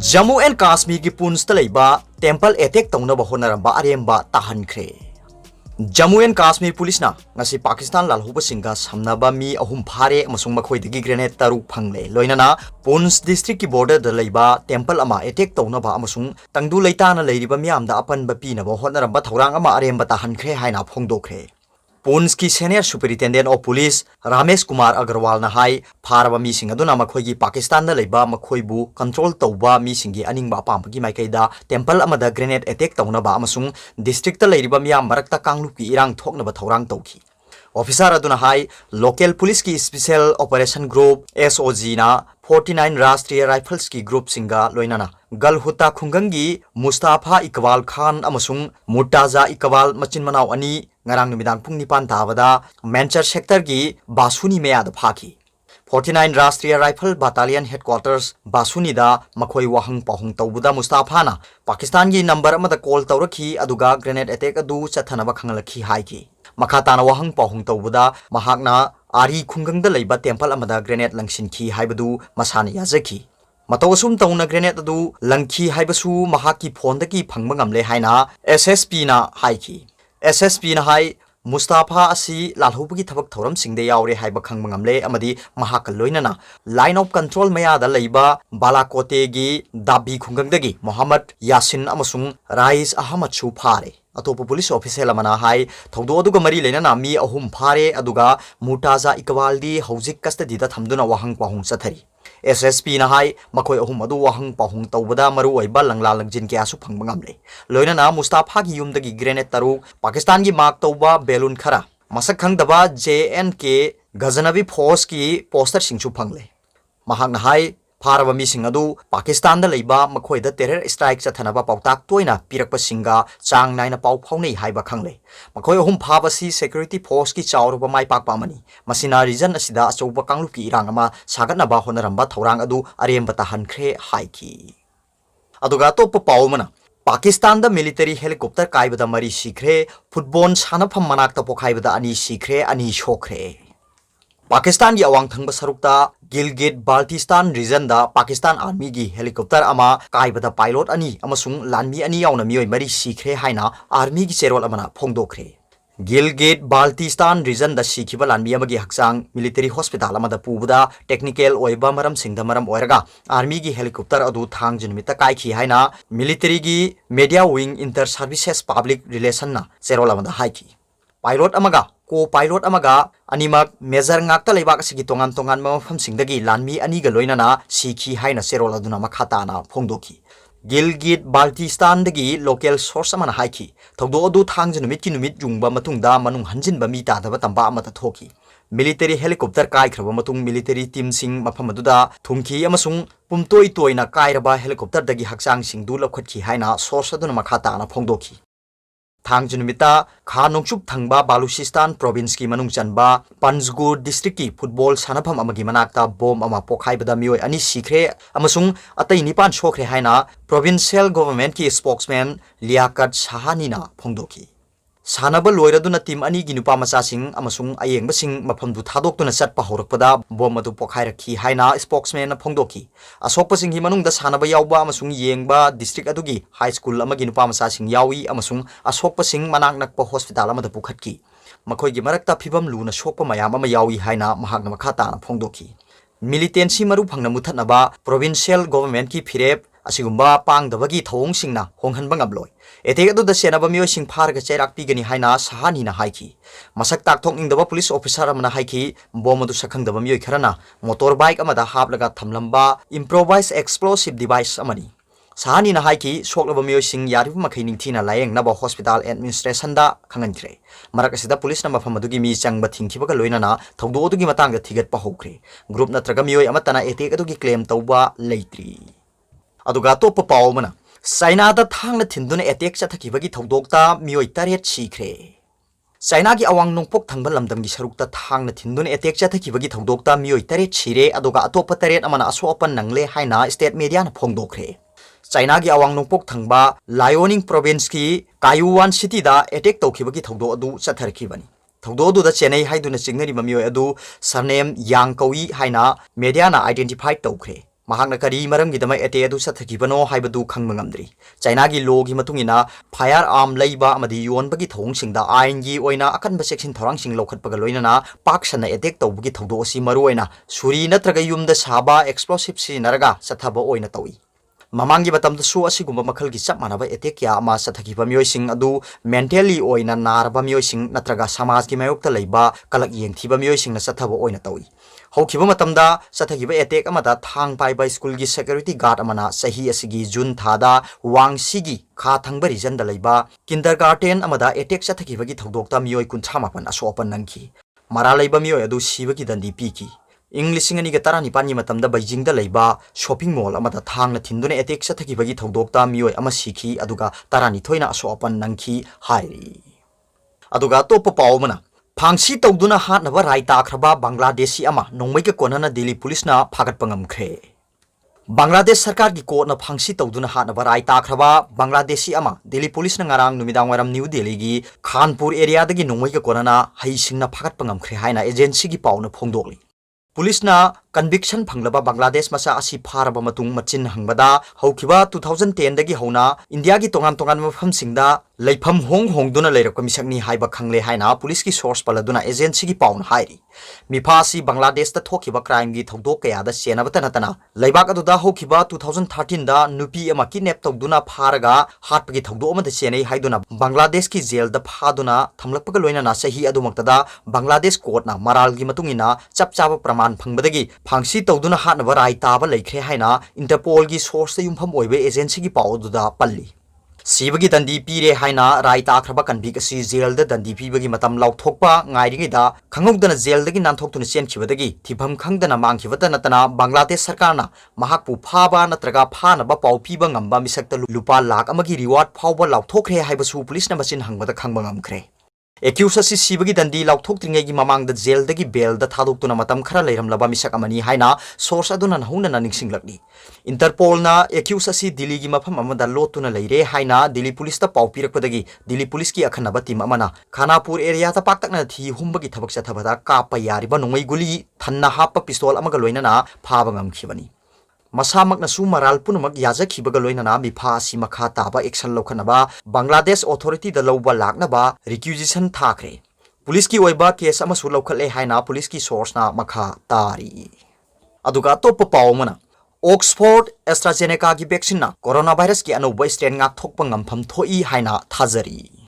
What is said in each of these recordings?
Jammu and Kashmir की पुंछ तलेबा temple attack तौनबा होनरंबा अरेंबा ताहनख्रे जम्मू एंड काश्मीर पुलिस ना ngasi पाकिस्तान लालहुबसिंगा समनबा मी अहुम फारे अमसुंग मखोइदगी ग्रेनेड तरुक फंगले लोइनाना पुंछ डिस्ट्रिक्ट की बॉर्डर द लेबा टेम्पल अमा अटैक तौनबा अमसुंग तंगदु लेताना लेरिबा मियामदा अपनबा पीनबा होनरंबा थौरांग अमा अरेंबा ताहनख्रे हाइना फोंदोख्रे पुंछ की senior superintendent of police Ramesh Kumar Agarwal नाहाई फारबा मीसिंग अदुना मखोइगी पाकिस्तान दा लेबा मखोइबु कंट्रोल तौबा मीसिंगी अनिंगबा पांबगी माइकैदा टेम्पल अमदा ग्रेनेड अटैक तौनबा अमसुंग डिस्ट्रिक्ट लेरिबा मियाम मरक्ता कांगलुकी इरांग थोकनबा थौरांग तौखी ऑफिसर अदुना हाई लोकल पुलिस की स्पेशल ऑपरेशन ग्रुप SOG ना 49 राष्ट्रीय राइफल्स की ग्रुप सिंगा लोइनाना गलहुता खुंगंगी मुस्ताफा इकबाल खान अमसुंग मुर्ताजा इकबाल मचिन मनाव अनि ngarang numidang pung nipan tabada Manchester sector की बासुनी मेयाद फाकी 49 राष्ट्रीय राइफल बटालियन हेडक्वार्टर्स बासुनी दा मखोई वाहंग पहुंग तौबुदा मुस्ताफा ना पाकिस्तान की नंबर अमदा कॉल तौरखी अदुगा ग्रेनेड अटैक अदु चथनबा खंगलखी हाइकी मखाताना वाहंग पहुंग तौबुदा महाकना आरी खुंगंग दा लेबा टेम्पल अमदा ग्रेनेड लंगसिनखी हाइबदु मसाना याजखी मतौसुम तौना ग्रेनेड अदु लंगखी हाइबसु महाकी फोनदगी फंगबा ngamle हाइना SSP ना हाइकी SSP ना हाई मुस्ताफा असी लालहुबगी थबक थौरम सिंगदे यावरे हाइबा खंगबा ngamle amadi mahak loinana line of control मयादा लेबा बालाकोटेगी दाबी खुंगंगदगी मोहम्मद यासिन अमसुंग राइस अहमद सु फारे अतोप पुलिस ऑफिसर अमना हाई थौदो अदुगा मरी लेना मी अहुम फारे अदुगा मुर्ताजा इकबालदी हौजिक कस्टडीदा थमदुना वाहंग पाहुंग चथरी SSP ना हाई मखोई अहुम अदु वाहंग पाहुंग तौबदा मरु ओइबा लंगला लंगजिन के आसु फंगबा ngamle लोइना मुस्ताफा की युमदगी ग्रेनेड तरुक पाकिस्तान की मार्क तौबा बेलून खरा मसक खंगदबा JNK गजनबी फोर्स की पोस्टर सिंगसु फंगले महांग हाई फारबा मीसिंग अदु पाकिस्तान दा लेबा मखोइदा टेरर स्ट्राइक चथनबा पाउताक तोइना पिरकपा सिंगा चांग नाइना पाउ फाउनै हाइबा खंगले मखोइ अहुम फाबसी सिक्योरिटी फोर्स की चाउरबा माइ पाकपा मनी मसिना रीजन असिदा अचौबा कांगलुकी इरांगमा सागतनबा होनरंबा थौरांग अदु अरेंबा ताहनख्रे हाइकी अदुगा तोप पाउमना पाकिस्तान दा मिलिटरी हेलीकॉप्टर काइबदा मरी सिख्रे फुटबॉल सानफम मनाक्ता पोखाइबदा अनि सिख्रे अनि सोख्रे पाकिस्तान की अवांग थंग सरुकता गिलगिट बाल्टिस्तान रीजन दा पाकिस्तान आर्मी की हेलीकॉप्टर अमा काइबदा पायलट अनि अमसुंग लानमी अनि यावना मियोय मरी सिख्रे हाइना आर्मी की चेरोल अमना फोंगदोख्रे गिलगिट बाल्टिस्तान रीजन दा सिखिबा लानमी अमगी हक्सांग मिलिटरी हॉस्पिटल अमदा पुबदा टेक्निकल ओइबा मरम सिंगदा मरम ओइरगा आर्मी की हेलीकॉप्टर अदु थांग जुनमिता काइखि हाइना मिलिटरी की media wing inter services public relation ना चेरोल अमदा हाइखि पायलट अमगा को पायलट अमगा अनिमक major ngakta leibak asigi tongan tongan mafam singdagi lanmi ani ga loinana sikhi haina serol aduna makhatana phongdoki Gilgit Baltistan दगी लोकल सोर्स अमना हाइखि थौदो अदु थांग जुनुमित की नुमित जुंगबा मतुंगदा मनुंग हंजिनबा मी तादबा तंबा अमता थोकी मिलिटरी हेलीकॉप्टर काइख्रबा मतुंग मिलिटरी टीम सिंग मफम अदुदा थुंखी अमसुंग पुमतोय तोयना काइरबा हेलीकॉप्टर दगी हक्सांग सिंग दु लखटखि हाइना सोर्स अदुना मखाताना फोंगदोखि थांग जुनुमिता खा नोंगचुप थंगबा बालूचिस्तान प्रोविंस की मनुंग चनबा पंजगुर डिस्ट्रिक्ट की फुटबॉल सानफम अमगी मनाक्ता बोम अमा पोखाइबदा मियोय अनि सिख्रे अमसुंग अतै निपान सोख्रे हाइना प्रोविंशियल गवर्नमेंट की स्पोक्समैन लियाकत शाहानीना फोंदोखि सानब लोइरदुना टीम अनि की नुपा मचासिंग अमसुंग अयेंगबसिंग मफमदु थादोक्तुना चटपा हौरकपदा बोम अदु पोखाइरखि हाइना स्पोक्समैन फोंदोखि असोकपसिंग हि मनुंग दा सानब यावबा अमसुंग येंगबा डिस्ट्रिक्ट अदुगी हाई स्कूल अमगी नुपा मचासिंग यावी अमसुंग असोकपसिंग मनाक नकपा हॉस्पिटल अमदा पुखटकी मखोइगी मरक्ता फिबम लुना सोकपा मयाम अमा यावी हाइना महाकना मखाताना फोंदोखि मिलिटेंसी मरु फंगना मुथतनबा प्रोविंशियल गवर्नमेंट की फिरेप असिगुम्बा पांगदबगी थौंगसिंगना होंगहनबा ngamloi एथेक अदुदा सेनबा मियोसिंग फारगा चैराक पिगनी हाइना सहानीना हाइखि मसक ताकथोकनिंगदबा पुलिस ऑफिसर अमना हाइखि बोम अदु सखंगदबा मियोय खरना मोटर बाइक अमदा हापलगा थमलंबा इम्प्रोवाइज एक्सप्लोसिव डिवाइस अमनी सहानीना हाइखि सोकलबा मियोसिंग यारिबा मखै निंगथिना लायेंगनबा हॉस्पिटल एडमिनिस्ट्रेशन दा खंगनख्रे मरक असिदा पुलिस नंबर फमदुगी मी चंगबा थिंखिबगा लोइनाना थौदो अदुगी मतंगदा थिगतपा हौख्रे ग्रुप नत्रगा मियोय अमतना एथेक अदुगी क्लेम तौबा लेइत्रि अदुगा तोप पाओमना चाइना दा थांगना थिंदुना अटैक चथखिबगी थौदोकता मियोय तरेट सिख्रे चाइना की अवांग नोंपोक थंगबा लमदम की सरुकता थांगना थिंदुना अटैक चथखिबगी थौदोकता मियोय तरेट सिरे अदुगा अतोप तरेट अमना असोपन नंगले हाइना स्टेट मीडिया ना फोंगदोख्रे चाइना की अवांग नोंपोक थंगबा लायोनिंग प्रोविंस की कायुवान सिटी दा अटैक तौखिबगी थौदो अदु चथरखिबनी थौदो अदुदा चेन्नई हाइदुना चिंगनरिबा मियोय अदु सरनेम यांग कौई हाइना मीडिया ना identify तौख्रे mahakna kari maramgidama ete adu sathakibano haibadu khangma ngamdri China gi law gi matungina firearm leiba amadi yonbagi thongsingda ain gi oina akanba section thorangsing lokhatpaga loinana paksana attack tawbagi thawdo asi maruoina suri natraga yumda saba explosive si naraga sathaba oina tawi Mamangi batam da su asigumba makhalgi chap manaba attack ya ama sathakiba mioising adu mentally oina narba mioising natraga samaj gi mayokta leiba kalak yengthiba mioising na sathaba oina tawi Haukiba matamda sathakiba attack amada thang paiba school gi security guard amana sahi asigi June thada Fangsi gi kha thangba region da leiba kindergarten amada attack sathakiba gi thodokta mioi kunthamapan asopan nangki mara leiba mioi adu siba gi dandi piki English ngani ga tarani pani matamda Beijing da leiba shopping mall amada Thang-na thinduna attack sathakiba gi thodokta mioi ama sikhi aduga tarani thoina asopan nangki hairi aduga topa pawmana Fangsi tawduna hatnaba rai takraba Bangladeshi ama nongmai ka konana Delhi police na phagat pangamkhre Bangladesh sarkar gi court na Fangsi tawduna hatnaba rai takraba Bangladeshi ama Delhi police na ngarang numidang waram New Delhi gi Khanpur area dagi nongmai ka konana haisingna phagat pangamkhre haina agency gi pawna phongdokli Police na conviction phanglaba Bangladesh masa asi pharaba matung machin hangbada haukiba 2010 dagi hona India gi tongan mafam singda leifam hongduna leirak misakni haiba khangle haina police ki source paladuna agency gi pawn hairi mifasi Bangladesh ta thokiba crime gi thodok kaya da sena batana tana leibak aduda haukiba 2013 da nupi ama kidnap tawduna pharaga hatpagi thodo ama da senei haiduna Bangladesh ki jail da phaduna thamlakpaga loina na sahi adumaktada Bangladesh court na maral gi matungina chapchaba praman phangbadagi Fangsi tawduna hatnaba rai taba leikhre haina Interpol gi source yumpham oibe agency gi pawduda palli Sibagi dandi pire haina rai takraba kanbik asi jail da dandi pibagi matam laothokpa ngairingida khangogdana jail dagi nanthokhtuna chenkibadagi thibam khangdana mangkhibata natana Bangladesh sarkarna mahakpu phaba natraga phanaba paw piba ngamba misakta lupa lakh amagi reward phawba laothokre haibasu police na machin hangbada khangba ngamkhre Accused asi sibagi dandi laothoktringegi mamangda jail dagi bail da thadoktuna matam khara leiramlaba misak amani haina source aduna nahuna ningsinglakni Interpol na accused asi Delhi gi mafam amada lotuna leire haina Delhi police ta paw pirakpadagi Delhi police ki akhanaba team amana Khanapur area ta paktakna thi humbagi thabak chathabada kapa yariba nongmai guli thanna hapa pistol amaga loinana phaba ngamkhibani Masamak na sumaral punumak yajakhibaga loinana mipa asi makha taba action lokhanaba Bangladesh authority da lawba laknaba requisition thakre police ki oiba case ama su lokhale haina police ki source na makha tari aduga top pawmana Oxford AstraZeneca gi vaccine na coronavirus ki anoba strain ngak thokpa ngampham thoi haina thajari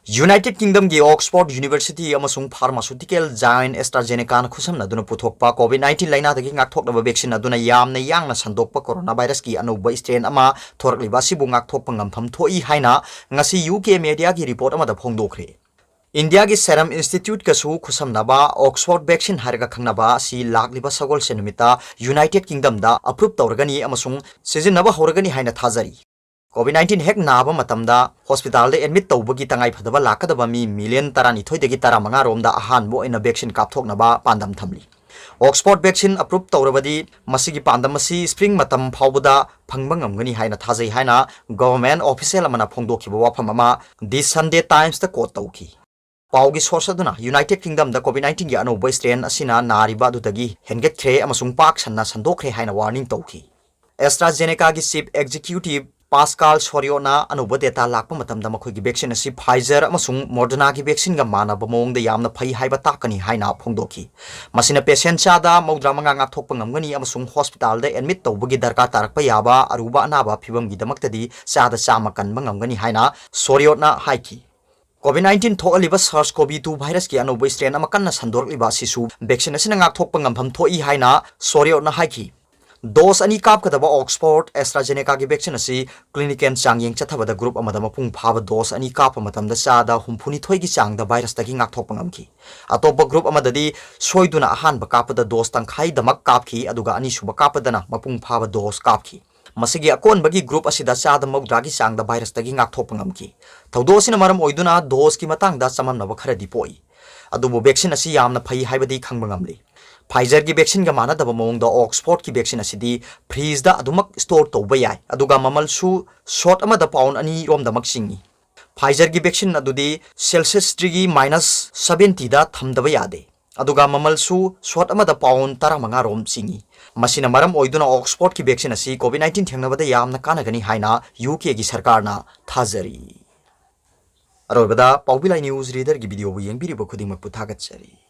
United Kingdom gi Oxford University amasung pharmaceutical giant AstraZeneca na khusam na duna puthokpa COVID-19 laina dagi ngak thoknaba vaccine aduna yamna yangna sandokpa coronavirus ki anoba strain ama thorkliba sibu ngak thokpa ngampham thoi haina ngasi UK media gi report ama da phongdokre India gi Serum Institute ka su khusam naba Oxford vaccine harga khangnaba si lakliba sagol senumita United Kingdom da approve tawrgani amasung season naba horgani haina thajari COVID-19 hek naba matamda hospital de admit tawbagi tangai phadaba lakadaba mi million tarani thoidagi tara manga romda ahanbo ina vaccine kapthoknaba pandam thamli Oxford vaccine approved tawrabadi masigi pandamasi spring matam phawbada phangbangam haina thajai haina government official amana phongdokhiba wafam ama this Sunday Times ta quote tawki Paugi source aduna United Kingdom da COVID-19 gi anoba strain asina nariba dudagi henget khre amasung pak sanna sandokre haina warning tawki AstraZeneca gi chief executive Pascal Soriona anoba data lakpa matamda makhoigi vaccine asi Pfizer amasung Moderna gi vaccine ga manaba mongda yamna phai haiba takani haina phongdoki masina patient chada maudra manga ngak thokpa ngamgani amasung hospital da admit tawbagi darka tarakpa yaba aruba anaba phibam gi damaktadi chada chama kanba ngamgani haina Soriona haiki COVID-19 thokaliba SARS-CoV-2 virus ki anoba strain ama kanna sandorliba sisu vaccine asina ngak thokpa ngampham thoi haina Soriona haiki Dose ani kap kadaba Oxford AstraZeneca gi vaccine asi clinical changyeng chathabada group amada mapung phaba dose ani kap matamda chada humphuni thoi gi changda virus tagi ngak thokpa ngamki atopa group amadadi soiduna ahanba kapada dose tangkhai damak kapki aduga ani suba kapadana mapung phaba dose kapki masigi akonbagi group asida chada mawdragi changda virus tagi ngak thokpa ngamki thodo sina maram oiduna dose ki matangda chamamnaba khara dipoi adubu vaccine asi yamna phai haibadi khangba ngamli Pfizer ki vaccine ga mana daba mongda Oxford ki vaccine asidi freeze da adumak store tawba yai aduga mamal su short ama da pound ani rom da mak singi Pfizer ki vaccine adudi Celsius degree -70 da thamdaba yade aduga mamalsu swat amada paun 15 rom singi masina maram oiduna Oxford ki vaccine asi COVID-19 thengnabada yamna kanagani haina UK gi sarkarna thajari. Arobada Paobilai news reader gi video bu yengbiri bu khuding mak puthagat chari.